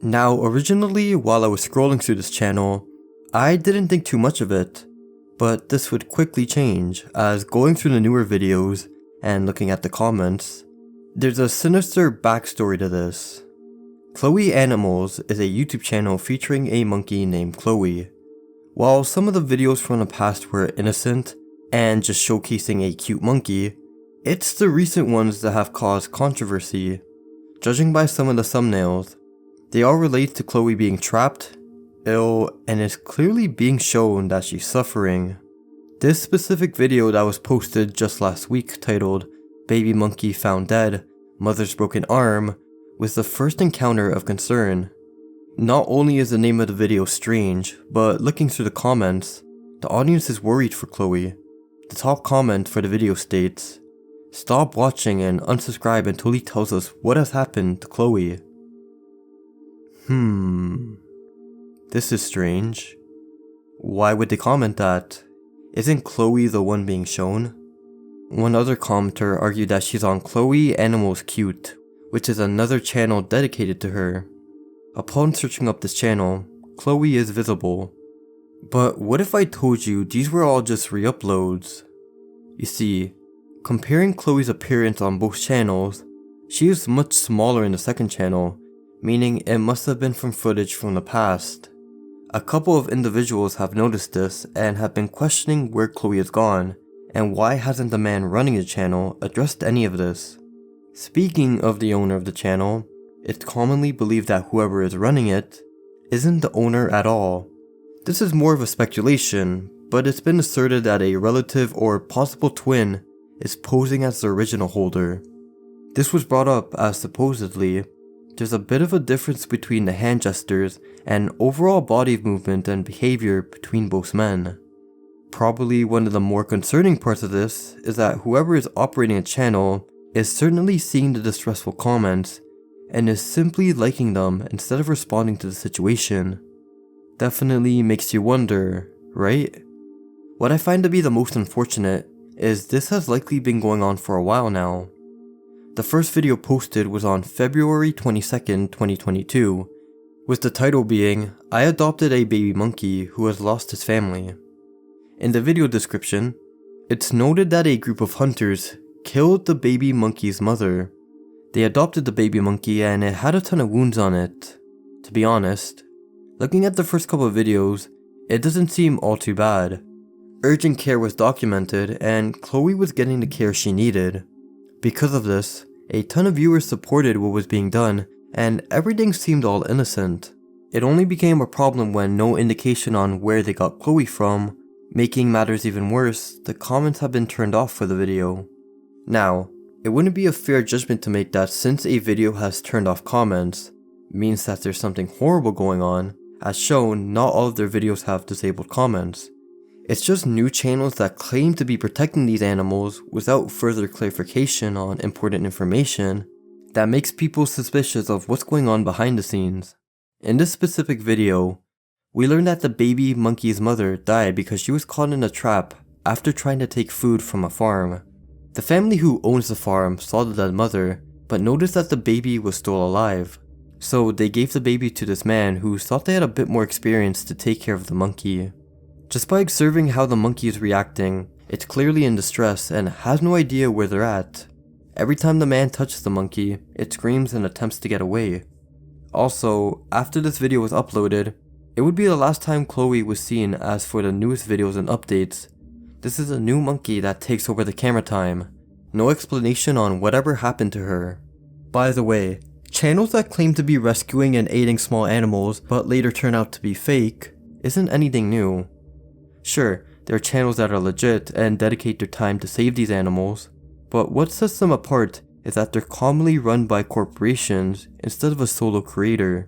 Now, originally, while I was scrolling through this channel, I didn't think too much of it, but this would quickly change, as going through the newer videos and looking at the comments, there's a sinister backstory to this. Chloe Animals is a YouTube channel featuring a monkey named Chloe. While some of the videos from the past were innocent and just showcasing a cute monkey, it's the recent ones that have caused controversy. Judging by some of the thumbnails, they all relate to Chloe being trapped, ill, and is clearly being shown that she's suffering. This specific video that was posted just last week titled "Baby Monkey Found Dead, Mother's Broken Arm" was the first encounter of concern. Not only is the name of the video strange, but looking through the comments, the audience is worried for Chloe. The top comment for the video states, "Stop watching and unsubscribe until he tells us what has happened to Chloe." This is strange. Why would they comment that? Isn't Chloe the one being shown? One other commenter argued that she's on Chloe Animals Cute, which is another channel dedicated to her. Upon searching up this channel, Chloe is visible. But what if I told you these were all just re-uploads? You see, comparing Chloe's appearance on both channels, she is much smaller in the second channel, meaning it must have been from footage from the past. A couple of individuals have noticed this and have been questioning where Chloe has gone, and why hasn't the man running the channel addressed any of this. Speaking of the owner of the channel, it's commonly believed that whoever is running it isn't the owner at all. This is more of a speculation, but it's been asserted that a relative or possible twin is posing as the original holder. This was brought up as supposedly, there's a bit of a difference between the hand gestures and overall body movement and behavior between both men. Probably one of the more concerning parts of this is that whoever is operating a channel is certainly seeing the distressful comments and is simply liking them instead of responding to the situation. Definitely makes you wonder, right? What I find to be the most unfortunate is this has likely been going on for a while now. The first video posted was on February 22nd, 2022, with the title being, "I adopted a baby monkey who has lost his family." In the video description, it's noted that a group of hunters killed the baby monkey's mother. They adopted the baby monkey and it had a ton of wounds on it. To be honest, looking at the first couple of videos, it doesn't seem all too bad. Urgent care was documented and Chloe was getting the care she needed. Because of this, a ton of viewers supported what was being done and everything seemed all innocent. It only became a problem when no indication on where they got Chloe from. Making matters even worse, the comments have been turned off for the video. Now, it wouldn't be a fair judgment to make that since a video has turned off comments, means that there's something horrible going on. As shown, not all of their videos have disabled comments. It's just new channels that claim to be protecting these animals without further clarification on important information that makes people suspicious of what's going on behind the scenes. In this specific video, we learned that the baby monkey's mother died because she was caught in a trap after trying to take food from a farm. The family who owns the farm saw the dead mother, but noticed that the baby was still alive. So they gave the baby to this man who thought they had a bit more experience to take care of the monkey. Just by observing how the monkey is reacting, it's clearly in distress and has no idea where they're at. Every time the man touches the monkey, it screams and attempts to get away. Also, after this video was uploaded, it would be the last time Chloe was seen. As for the newest videos and updates, this is a new monkey that takes over the camera time. No explanation on whatever happened to her. By the way, channels that claim to be rescuing and aiding small animals but later turn out to be fake isn't anything new. Sure, there are channels that are legit and dedicate their time to save these animals, but what sets them apart is that they're commonly run by corporations instead of a solo creator.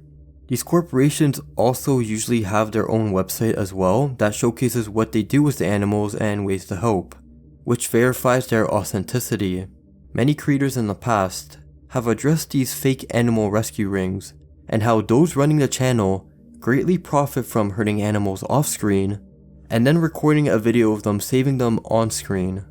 These corporations also usually have their own website as well that showcases what they do with the animals and ways to help, which verifies their authenticity. Many creators in the past have addressed these fake animal rescue rings and how those running the channel greatly profit from hurting animals off screen and then recording a video of them saving them on screen.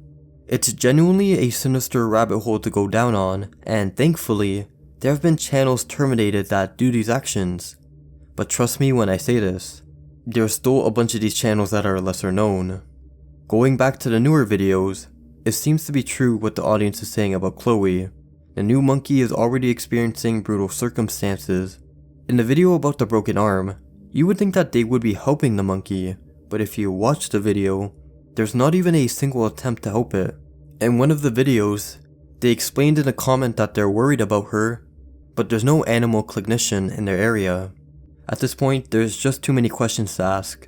It's genuinely a sinister rabbit hole to go down on, and thankfully, There have been channels terminated that do these actions, but trust me when I say this, there's still a bunch of these channels that are lesser known. Going back to the newer videos, it seems to be true what the audience is saying about Chloe. The new monkey is already experiencing brutal circumstances. In the video about the broken arm, you would think that they would be helping the monkey, but if you watch the video, there's not even a single attempt to help it. In one of the videos, they explained in a comment that they're worried about her, but there's no animal clinician in their area. At this point, there's just too many questions to ask.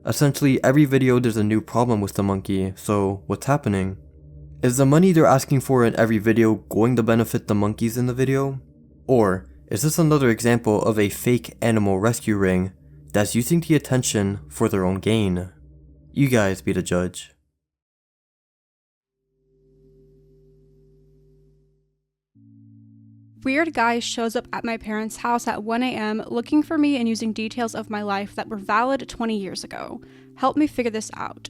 Essentially, every video there's a new problem with the monkey, so what's happening? Is the money they're asking for in every video going to benefit the monkeys in the video? Or is this another example of a fake animal rescue ring that's using the attention for their own gain? You guys be the judge. Weird guy shows up at my parents' house at 1 a.m. looking for me and using details of my life that were valid 20 years ago. Help me figure this out.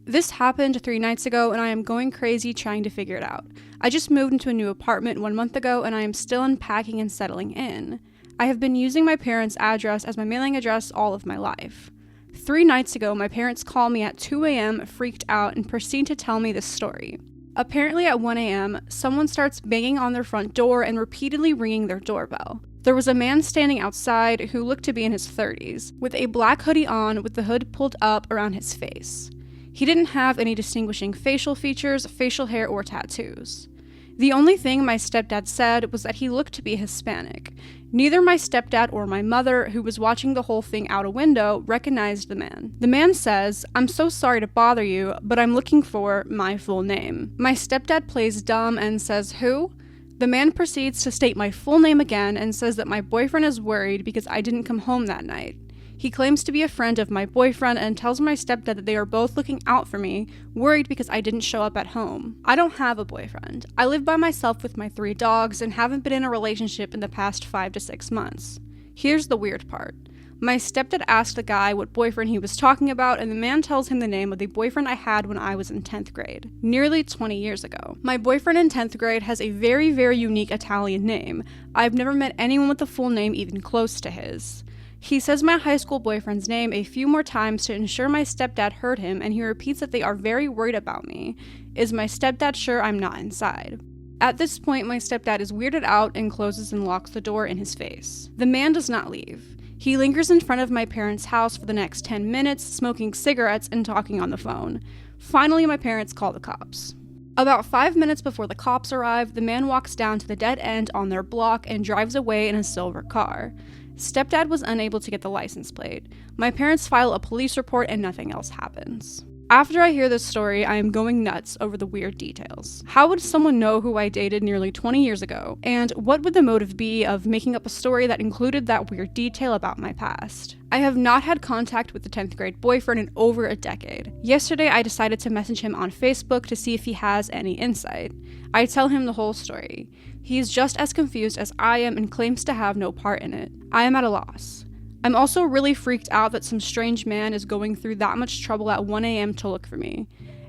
This happened 3 nights ago and I am going crazy trying to figure it out. I just moved into a new apartment 1 month ago and I am still unpacking and settling in. I have been using my parents' address as my mailing address all of my life. 3 nights ago, my parents call me at 2 a.m. freaked out and proceed to tell me this story. Apparently at 1 a.m., someone starts banging on their front door and repeatedly ringing their doorbell. There was a man standing outside who looked to be in his 30s, with a black hoodie on with the hood pulled up around his face. He didn't have any distinguishing facial features, facial hair, or tattoos. The only thing my stepdad said was that he looked to be Hispanic. Neither my stepdad or my mother, who was watching the whole thing out a window, recognized the man. The man says, "I'm so sorry to bother you, but I'm looking for my full name." My stepdad plays dumb and says, "Who?" The man proceeds to state my full name again and says that my boyfriend is worried because I didn't come home that night. He claims to be a friend of my boyfriend and tells my stepdad that they are both looking out for me, worried because I didn't show up at home. I don't have a boyfriend. I live by myself with my 3 dogs and haven't been in a relationship in the past 5 to 6 months. Here's the weird part. My stepdad asked the guy what boyfriend he was talking about, and the man tells him the name of the boyfriend I had when I was in 10th grade, nearly 20 years ago. My boyfriend in 10th grade has a very, very unique Italian name. I've never met anyone with a full name even close to his. He says my high school boyfriend's name a few more times to ensure my stepdad heard him, and he repeats that they are very worried about me. Is my stepdad sure I'm not inside? At this point, my stepdad is weirded out and closes and locks the door in his face. The man does not leave. He lingers in front of my parents' house for the next 10 minutes, smoking cigarettes and talking on the phone. Finally, my parents call the cops. About 5 minutes before the cops arrive, the man walks down to the dead end on their block and drives away in a silver car. Stepdad was unable to get the license plate. My parents file a police report and nothing else happens. After I hear this story, I am going nuts over the weird details. How would someone know who I dated nearly 20 years ago? And what would the motive be of making up a story that included that weird detail about my past? I have not had contact with the 10th grade boyfriend in over a decade. Yesterday, I decided to message him on Facebook to see if he has any insight. I tell him the whole story. He is just as confused as I am and claims to have no part in it. I am at a loss. I'm also really freaked out that some strange man is going through that much trouble at 1 a.m. to look for me.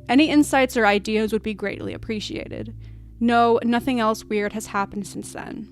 Any insights or ideas would be greatly appreciated. No, nothing else weird has happened since then.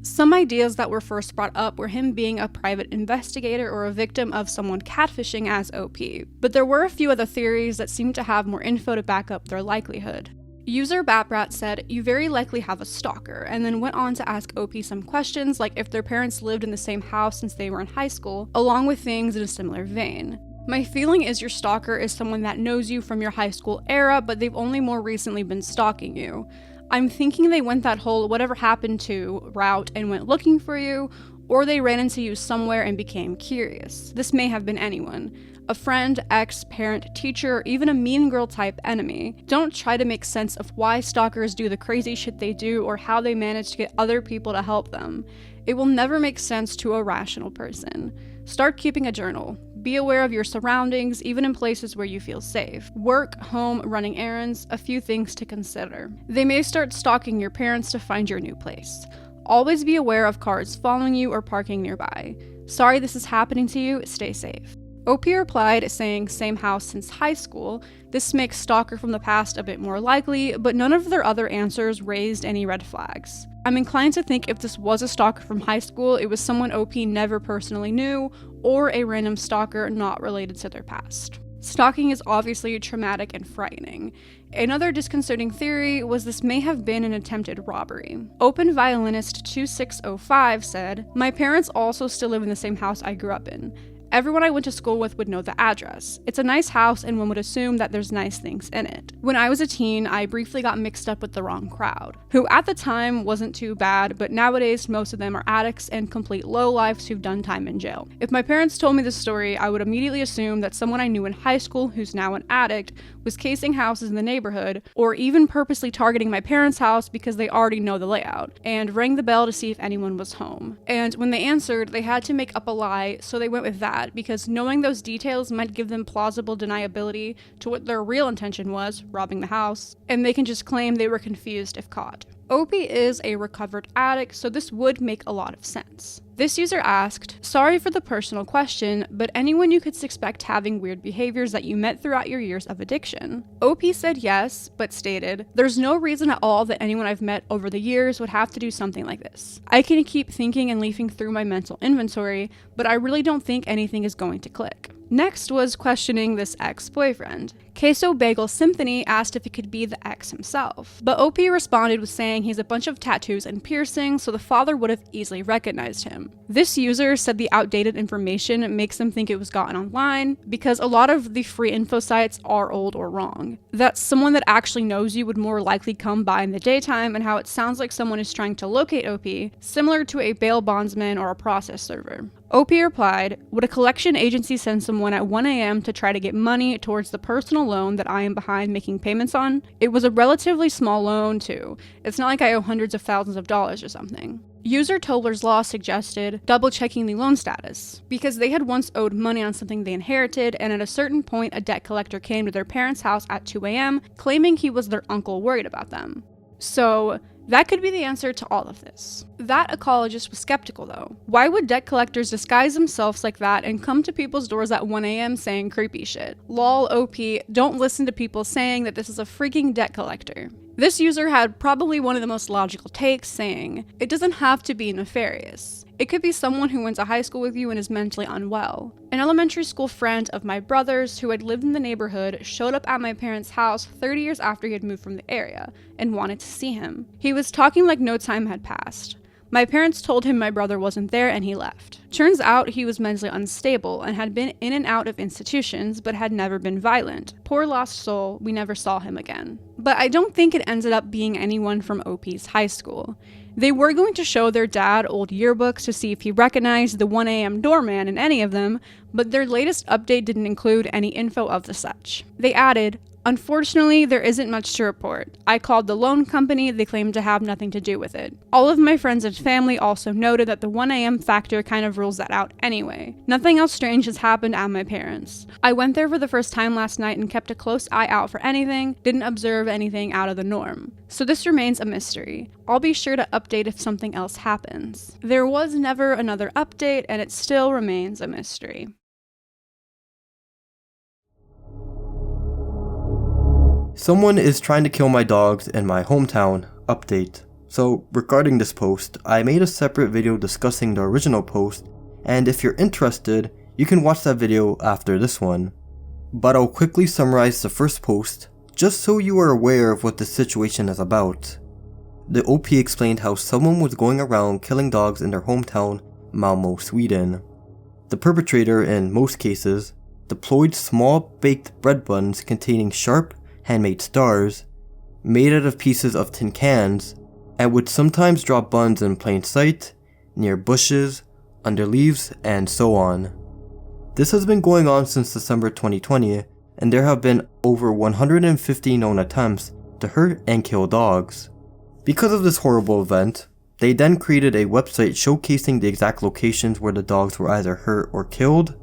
Some ideas that were first brought up were him being a private investigator or a victim of someone catfishing as OP, but there were a few other theories that seemed to have more info to back up their likelihood. User Batbrat said, "You very likely have a stalker," and then went on to ask OP some questions like if their parents lived in the same house since they were in high school, along with things in a similar vein. My feeling is your stalker is someone that knows you from your high school era, but they've only more recently been stalking you. I'm thinking they went that whole whatever happened to route and went looking for you, or they ran into you somewhere and became curious. This may have been anyone. A friend, ex, parent, teacher, or even a mean girl type enemy. Don't try to make sense of why stalkers do the crazy shit they do or how they manage to get other people to help them. It will never make sense to a rational person. Start keeping a journal. Be aware of your surroundings, even in places where you feel safe. Work, home, running errands, a few things to consider. They may start stalking your parents to find your new place. Always be aware of cars following you or parking nearby. Sorry this is happening to you, stay safe. OP replied saying same house since high school. This makes stalker from the past a bit more likely, but none of their other answers raised any red flags. I'm inclined to think if this was a stalker from high school, it was someone OP never personally knew, or a random stalker not related to their past. Stalking is obviously traumatic and frightening. Another disconcerting theory was this may have been an attempted robbery. Open Violinist 2605 said, "My parents also still live in the same house I grew up in. Everyone I went to school with would know the address. It's a nice house and one would assume that there's nice things in it. When I was a teen, I briefly got mixed up with the wrong crowd, who at the time wasn't too bad, but nowadays most of them are addicts and complete lowlifes who've done time in jail. If my parents told me this story, I would immediately assume that someone I knew in high school who's now an addict was casing houses in the neighborhood, or even purposely targeting my parents' house because they already know the layout, and rang the bell to see if anyone was home. And when they answered, they had to make up a lie, so they went with that, because knowing those details might give them plausible deniability to what their real intention was, robbing the house, and they can just claim they were confused if caught." Opie is a recovered addict, so this would make a lot of sense. This user asked, "Sorry for the personal question, but anyone you could suspect having weird behaviors that you met throughout your years of addiction?" OP said yes, but stated, "There's no reason at all that anyone I've met over the years would have to do something like this. I can keep thinking and leafing through my mental inventory, but I really don't think anything is going to click." Next was questioning this ex-boyfriend. Queso Bagel Symphony asked if it could be the ex himself, but OP responded with saying he's a bunch of tattoos and piercings, so the father would have easily recognized him. This user said the outdated information makes them think it was gotten online, because a lot of the free info sites are old or wrong. That someone that actually knows you would more likely come by in the daytime, and how it sounds like someone is trying to locate OP, similar to a bail bondsman or a process server. OP replied, "Would a collection agency send someone at 1 a.m. to try to get money towards the personal loan that I am behind making payments on? It was a relatively small loan, too. It's not like I owe hundreds of thousands of dollars or something." User Tobler's Law suggested double-checking the loan status, because they had once owed money on something they inherited, and at a certain point a debt collector came to their parents' house at 2 a.m. claiming he was their uncle worried about them. So that could be the answer to all of this. That ecologist was skeptical though. Why would debt collectors disguise themselves like that and come to people's doors at 1 a.m. saying creepy shit? Lol OP, don't listen to people saying that this is a freaking debt collector. This user had probably one of the most logical takes, saying, "It doesn't have to be nefarious. It could be someone who went to high school with you and is mentally unwell. An elementary school friend of my brother's who had lived in the neighborhood showed up at my parents' house 30 years after he had moved from the area and wanted to see him. He was talking like no time had passed. My parents told him my brother wasn't there and he left. Turns out he was mentally unstable and had been in and out of institutions but had never been violent. Poor lost soul, we never saw him again." But I don't think it ended up being anyone from OP's high school. They were going to show their dad old yearbooks to see if he recognized the 1 a.m. doorman in any of them, but their latest update didn't include any info of the such. They added, "Unfortunately, there isn't much to report. I called the loan company, they claimed to have nothing to do with it. All of my friends and family also noted that the 1 a.m. factor kind of rules that out anyway. Nothing else strange has happened at my parents. I went there for the first time last night and kept a close eye out for anything, didn't observe anything out of the norm. So this remains a mystery. I'll be sure to update if something else happens." There was never another update, and it still remains a mystery. Someone is trying to kill my dogs in my hometown. Update. So, regarding this post, I made a separate video discussing the original post, and if you're interested, you can watch that video after this one. But I'll quickly summarize the first post, just so you are aware of what this situation is about. The OP explained how someone was going around killing dogs in their hometown, Malmö, Sweden. The perpetrator, in most cases, deployed small baked bread buns containing sharp, handmade stars, made out of pieces of tin cans, and would sometimes drop buns in plain sight, near bushes, under leaves, and so on. This has been going on since December 2020, and there have been over 150 known attempts to hurt and kill dogs. Because of this horrible event, they then created a website showcasing the exact locations where the dogs were either hurt or killed,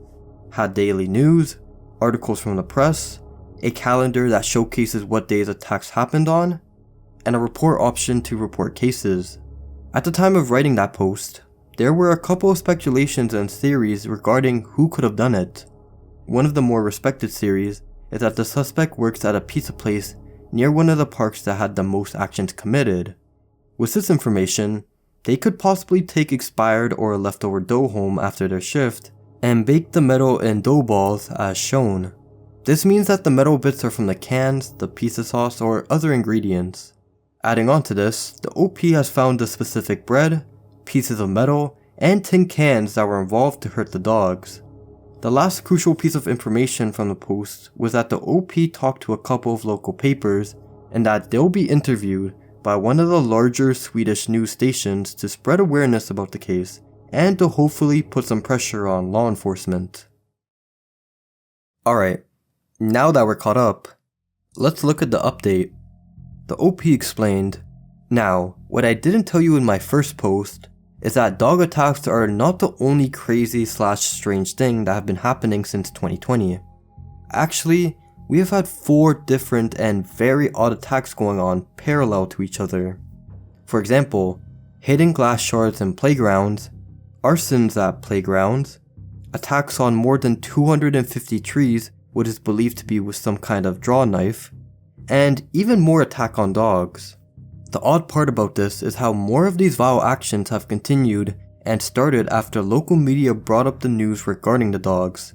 had daily news, articles from the press, a calendar that showcases what days attacks happened on, and a report option to report cases. At the time of writing that post, there were a couple of speculations and theories regarding who could have done it. One of the more respected theories is that the suspect works at a pizza place near one of the parks that had the most actions committed. With this information, they could possibly take expired or leftover dough home after their shift and bake the metal in dough balls as shown. This means that the metal bits are from the cans, the pizza sauce, or other ingredients. Adding on to this, the OP has found the specific bread, pieces of metal, and tin cans that were involved to hurt the dogs. The last crucial piece of information from the post was that the OP talked to a couple of local papers and that they'll be interviewed by one of the larger Swedish news stations to spread awareness about the case and to hopefully put some pressure on law enforcement. Alright, now that we're caught up, let's look at the update. The OP explained, "Now, what I didn't tell you in my first post is that dog attacks are not the only crazy/strange thing that have been happening since 2020. Actually, we have had 4 different and very odd attacks going on parallel to each other. For example, hidden glass shards in playgrounds, arsons at playgrounds, attacks on more than 250 trees what is believed to be with some kind of draw knife, and even more attack on dogs. The odd part about this is how more of these vile actions have continued and started after local media brought up the news regarding the dogs.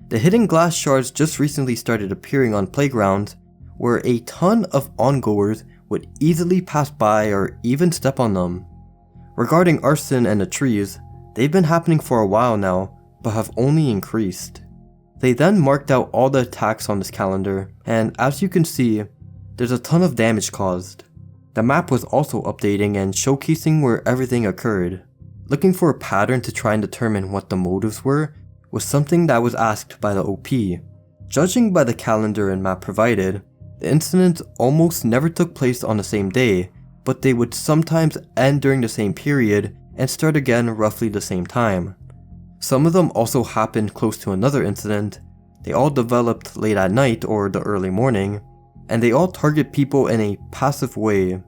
The hidden glass shards just recently started appearing on playgrounds where a ton of ongoers would easily pass by or even step on them. Regarding arson and the trees, they've been happening for a while now, but have only increased. They then marked out all the attacks on this calendar, and as you can see, there's a ton of damage caused. The map was also updating and showcasing where everything occurred. Looking for a pattern to try and determine what the motives were was something that was asked by the OP. Judging by the calendar and map provided, the incidents almost never took place on the same day, but they would sometimes end during the same period and start again roughly the same time. Some of them also happened close to another incident, they all developed late at night or the early morning, and they all target people in a passive way.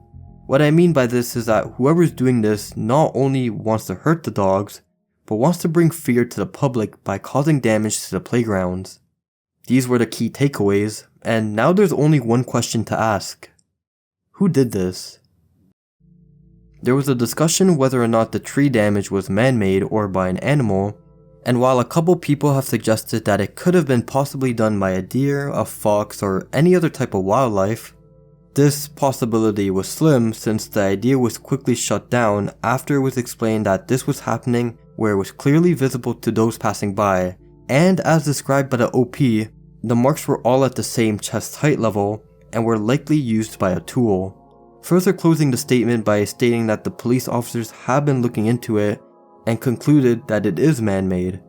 What I mean by this is that whoever's doing this not only wants to hurt the dogs, but wants to bring fear to the public by causing damage to the playgrounds. These were the key takeaways, and now there's only one question to ask. Who did this? There was a discussion whether or not the tree damage was man-made or by an animal, and while a couple people have suggested that it could have been possibly done by a deer, a fox, or any other type of wildlife, this possibility was slim since the idea was quickly shut down after it was explained that this was happening where it was clearly visible to those passing by, and as described by the OP, the marks were all at the same chest height level and were likely used by a tool. Further closing the statement by stating that the police officers have been looking into it and concluded that it is man-made,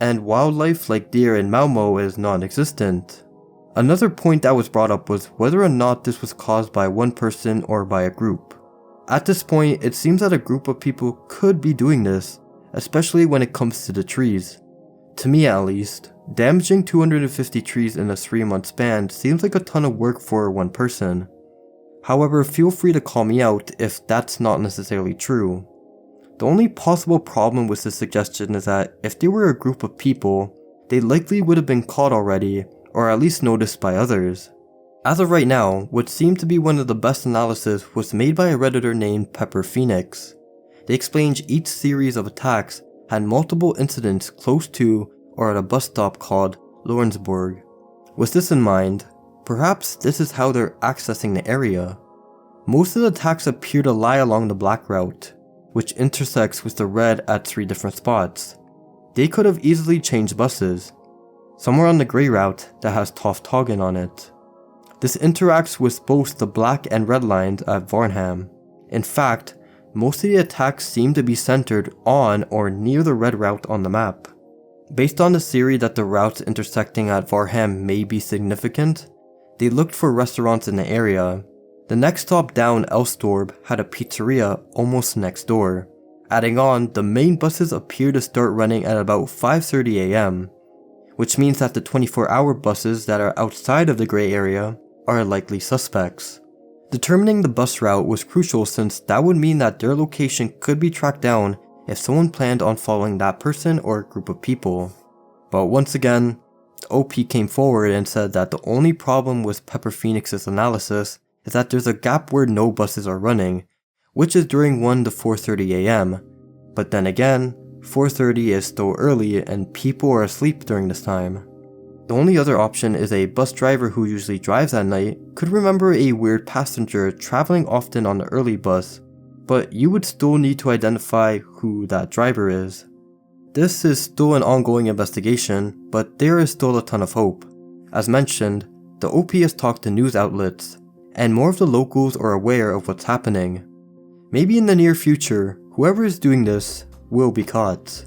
and wildlife like deer and Malmo is non-existent. Another point that was brought up was whether or not this was caused by one person or by a group. At this point, it seems that a group of people could be doing this, especially when it comes to the trees. To me at least, damaging 250 trees in a 3-month span seems like a ton of work for one person. However, feel free to call me out if that's not necessarily true. The only possible problem with this suggestion is that if they were a group of people, they likely would have been caught already, or at least noticed by others. As of right now, what seemed to be one of the best analysis was made by a Redditor named Pepper Phoenix. They explained each series of attacks had multiple incidents close to or at a bus stop called Lawrenceburg. With this in mind, perhaps this is how they're accessing the area. Most of the attacks appear to lie along the black route, which intersects with the red at 3 different spots. They could have easily changed buses, somewhere on the grey route that has Tofthagen on it. This interacts with both the black and red lines at Varnhem. In fact, most of the attacks seem to be centered on or near the red route on the map. Based on the theory that the routes intersecting at Varnhem may be significant, they looked for restaurants in the area. The next stop down, Elstorp, had a pizzeria almost next door. Adding on, the main buses appear to start running at about 5:30 AM, which means that the 24-hour buses that are outside of the grey area are likely suspects. Determining the bus route was crucial since that would mean that their location could be tracked down if someone planned on following that person or a group of people. But once again, OP came forward and said that the only problem with Pepper Phoenix's analysis is that there's a gap where no buses are running, which is during 1 to 4:30 AM. But then again, 4:30 is still early and people are asleep during this time. The only other option is a bus driver who usually drives at night could remember a weird passenger traveling often on the early bus, but you would still need to identify who that driver is. This is still an ongoing investigation, but there is still a ton of hope. As mentioned, the OP has talked to news outlets, and more of the locals are aware of what's happening. Maybe in the near future, whoever is doing this will be caught.